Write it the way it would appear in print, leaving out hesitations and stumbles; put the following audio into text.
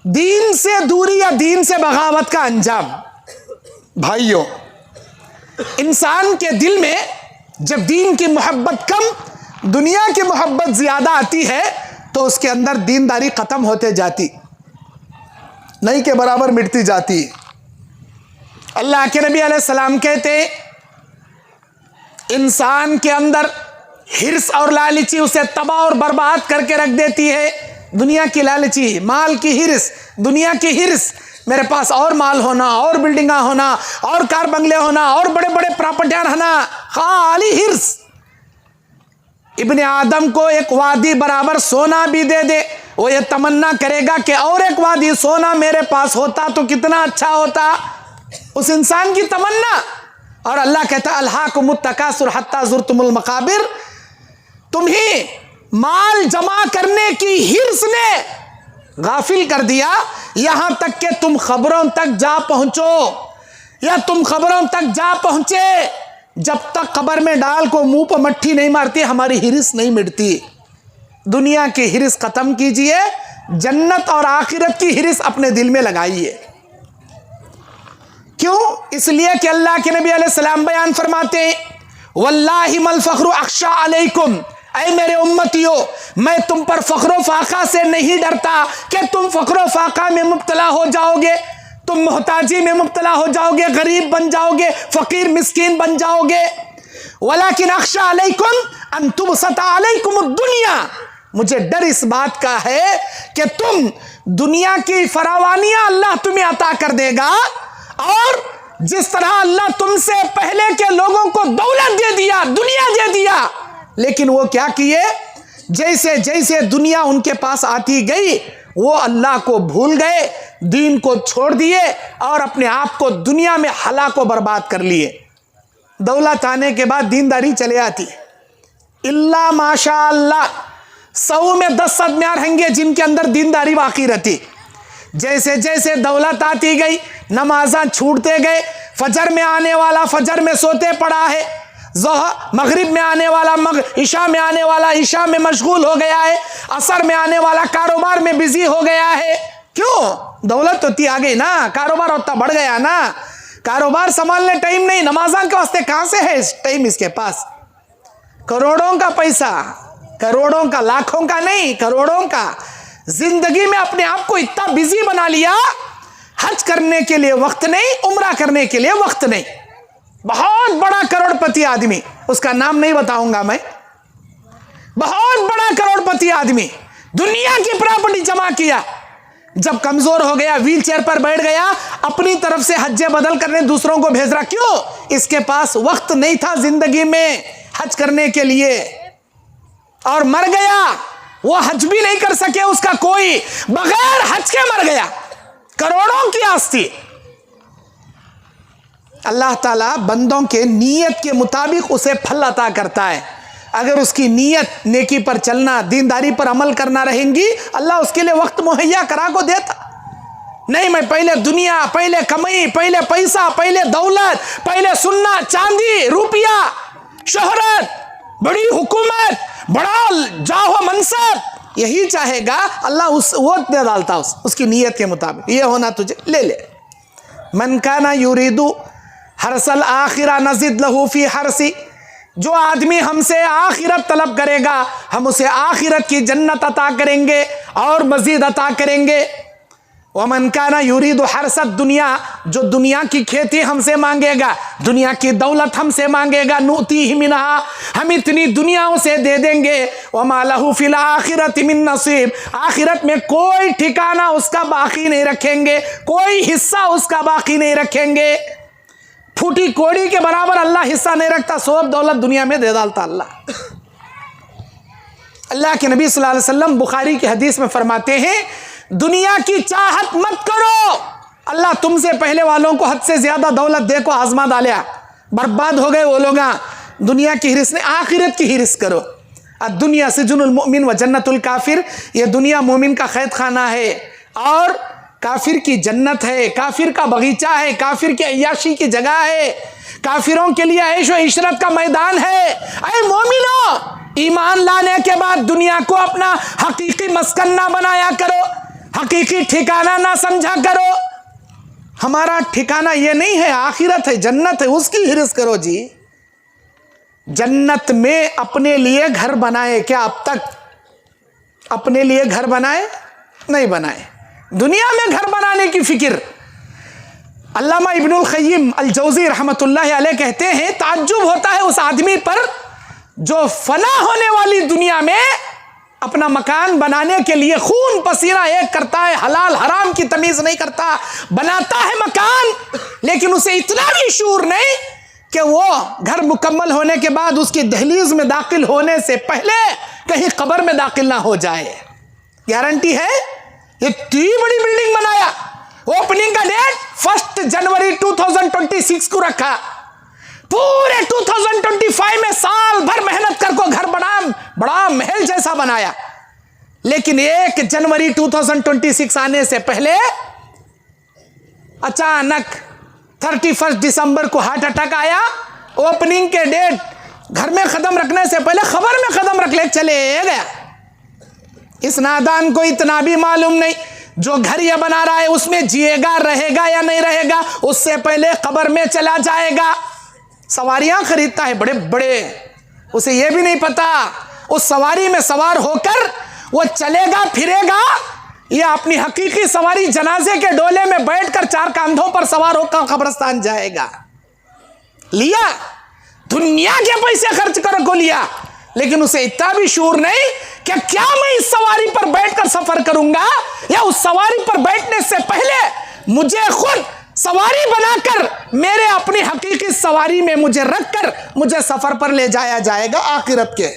दीन से दूरी या दीन से बगावत का अंजाम। भाइयों, इंसान के दिल में जब दीन की मोहब्बत कम, दुनिया की मोहब्बत ज्यादा आती है तो उसके अंदर दीनदारी खत्म होते जाती, नहीं के बराबर मिटती जाती। अल्लाह के नबी अलैहिस्सलाम कहते, इंसान के अंदर हिर्स और लालची उसे तबाह और बर्बाद करके रख देती है। दुनिया की लालची, माल की हिर्स, दुनिया की हिर्स, मेरे पास और माल होना, और बिल्डिंगा होना, और कार बंगले होना, और बड़े बड़े प्रॉपर्टियां होना, खाली हिर्स। इब्ने आदम को एक वादी बराबर सोना भी दे दे, वो ये तमन्ना करेगा कि और एक वादी सोना मेरे पास होता तो कितना अच्छा होता, उस इंसान की तमन्ना। और अल्लाह कहता है अल्हाकुमुत तकासुर हत्ता ज़ुरतुमुल मकाबिर, तुम्हें माल जमा करने की हिर्स ने गाफिल कर दिया, यहां तक कि तुम खबरों तक जा पहुंचो, या तुम खबरों तक जा पहुंचे। जब तक खबर में डाल को मुंह पर मट्ठी नहीं मारती, हमारी हिरिस नहीं मिटती। दुनिया की हिरिस खत्म कीजिए, जन्नत और आखिरत की हिरिस अपने दिल में लगाइए। क्यों? इसलिए कि अल्लाह के नबी अलैहिस्सलाम बयान फरमाते हैं, वल्लाहि मल फख्रु अख्शा अलैकुम, ऐ मेरे उम्मतियों, मैं तुम पर फख्रो फाका से नहीं डरता कि तुम फख्रो फाका में मुब्तला हो जाओगे, तुम मोहताजी में मुब्तला हो जाओगे, गरीब बन जाओगे, फकीर मिस्कीन बन जाओगे। वलाकिन अख्शा अलैकुम अन तुबसता अलैकुम दुनिया, मुझे डर इस बात का है कि तुम दुनिया की फरावानियां अल्लाह तुम्हें अता कर देगा, और जिस तरह अल्लाह तुमसे पहले के लोगों को दौलत दे दिया, दुनिया दे दिया, लेकिन वो क्या किए, जैसे जैसे दुनिया उनके पास आती गई वो अल्लाह को भूल गए, दीन को छोड़ दिए और अपने आप को दुनिया में हलाको बर्बाद कर लिए। दौलत आने के बाद दीनदारी चले आती है। इल्ला माशा अल्लाह, 100 में 10 आदमियां रहेंगे जिनके अंदर दीनदारी बाकी रहती। जैसे जैसे दौलत आती गई, नमाज़ां छूटते गए, फजर में आने वाला फजर में सोते पड़ा है, मगरिब में आने वाला इशा में आने वाला इशा में मशगूल हो गया है, असर में आने वाला कारोबार में बिजी हो गया है। क्यों? दौलत होती आ गई ना, कारोबार होता बढ़ गया ना, कारोबार संभालने टाइम नहीं, नमाज़ां के वास्ते कहां से है टाइम इसके पास। करोड़ों का पैसा, करोड़ों का, लाखों का नहीं, करोड़ों का, जिंदगी में अपने आप को इतना बिजी बना लिया, हज करने के लिए वक्त नहीं, उम्रा करने के लिए वक्त नहीं। बहुत बड़ा करोड़पति आदमी, उसका नाम नहीं बताऊंगा मैं, बहुत बड़ा करोड़पति आदमी, दुनिया की प्रॉपर्टी जमा किया, जब कमजोर हो गया, व्हील चेयर पर बैठ गया, अपनी तरफ से हज्जे बदल करने दूसरों को भेज रहा। क्यों? इसके पास वक्त नहीं था जिंदगी में हज करने के लिए, और मर गया। वो हज भी नहीं कर सके उसका कोई, बगैर हज के मर गया। करोड़ों की आस्ती। अल्लाह ताला बंदों के नीयत के मुताबिक उसे फल अता करता है। अगर उसकी नीयत नेकी पर चलना, दीनदारी पर अमल करना रहेंगी, अल्लाह उसके लिए वक्त मुहैया करा को देता। नहीं, मैं पहले दुनिया, पहले कमाई, पहले पैसा, पहले दौलत, पहले सुन्ना चांदी रुपया, शोहरत, बड़ी हुकूमत, बड़ा जाहो मनसब, यही चाहेगा, अल्लाह वो दे डालता उसकी नीयत के मुताबिक। ये होना तुझे, ले ले। मन काना युरीदु हरसल आखिरा नज़िद लहू फी हरसी, जो आदमी हमसे आखिरत तलब करेगा, हम उसे आखिरत की जन्नत अता करेंगे और मजीद अता करेंगे। वमन काना युरीदु हरसत दुनिया, जो दुनिया की खेती हमसे मांगेगा, दुनिया की दौलत हमसे मांगेगा, नूतीहि मिनहा, हम इतनी दुनियाओं से दे देंगे। वमा लहू फिल आखिरति मिन नसीब, आखिरत में कोई ठिकाना उसका बाकी नहीं रखेंगे, कोई हिस्सा उसका बाकी नहीं रखेंगे। फूटी कोड़ी के बराबर अल्लाह हिस्सा नहीं रखता, सब दौलत दुनिया में दे डालता अल्लाह। अल्लाह के नबी सल्लल्लाहु अलैहि वसल्लम बुखारी की हदीस में फरमाते हैं, दुनिया की चाहत मत करो, अल्लाह तुमसे पहले वालों को हद से ज्यादा दौलत दे को आजमा डालिया, बर्बाद हो गए वो लोग। दुनिया की हिरिस ने, आखिरत की हिरिस करो। दुनिया सिजनुल मुमिन व जन्नतुल काफिर, ये दुनिया मोमिन का कैद खाना है और काफिर की जन्नत है, काफिर का बगीचा है, काफिर की अय्याशी की जगह है, काफिरों के लिए ऐशो इशरत का मैदान है। ऐ मोमिनो, ईमान लाने के बाद दुनिया को अपना हकीकी मस्कन ना बनाया करो, हकीकी ठिकाना ना समझा करो। हमारा ठिकाना ये नहीं है, आखिरत है, जन्नत है, उसकी हिरिस करो जी। जन्नत में अपने लिए घर बनाए क्या? अब तक अपने लिए घर बनाए? नहीं बनाए। दुनिया में घर बनाने की फिक्र। अल्लामा इब्नुल क़य्यिम अल जौज़ी रहमतुल्लाहि अलैह कहते हैं, ताज्जुब होता है उस आदमी पर जो फना होने वाली दुनिया में अपना मकान बनाने के लिए खून पसीना एक करता है, हलाल हराम की तमीज नहीं करता, बनाता है मकान, लेकिन उसे इतना भी शूर नहीं कि वो घर मुकम्मल होने के बाद उसकी दहलीज में दाखिल होने से पहले कहीं कब्र में दाखिल ना हो जाए। गारंटी है। ये इतनी बड़ी बिल्डिंग बनाया, ओपनिंग का डेट 1 जनवरी 2026 को रखा, पूरे 2025 में साल भर मेहनत कर को घर बड़ा महल जैसा बनाया, लेकिन 1 जनवरी 2026 आने से पहले अचानक 31 दिसंबर को हार्ट अटैक आया। ओपनिंग के डेट घर में कदम रखने से पहले खबर में कदम रख ले चले गया। इस नादान को इतना भी मालूम नहीं जो घर ये बना रहा है उसमें जिएगा, रहेगा या नहीं रहेगा, उससे पहले कब्र में चला जाएगा। सवारियां खरीदता है बड़े बड़े, उसे यह भी नहीं पता उस सवारी में सवार होकर वो चलेगा फिरेगा या अपनी हकीकी सवारी जनाजे के डोले में बैठकर 4 कंधों पर सवार होकर कब्रिस्तान जाएगा। लिया, दुनिया के पैसे खर्च कर को लिया, लेकिन उसे इतना भी शूर नहीं कि क्या मैं इस सवारी पर बैठकर सफर करूंगा या उस सवारी पर बैठने से पहले मुझे खुद सवारी बनाकर मेरे अपनी हकीकी सवारी में मुझे रखकर मुझे सफर पर ले जाया जाएगा आखिरत के।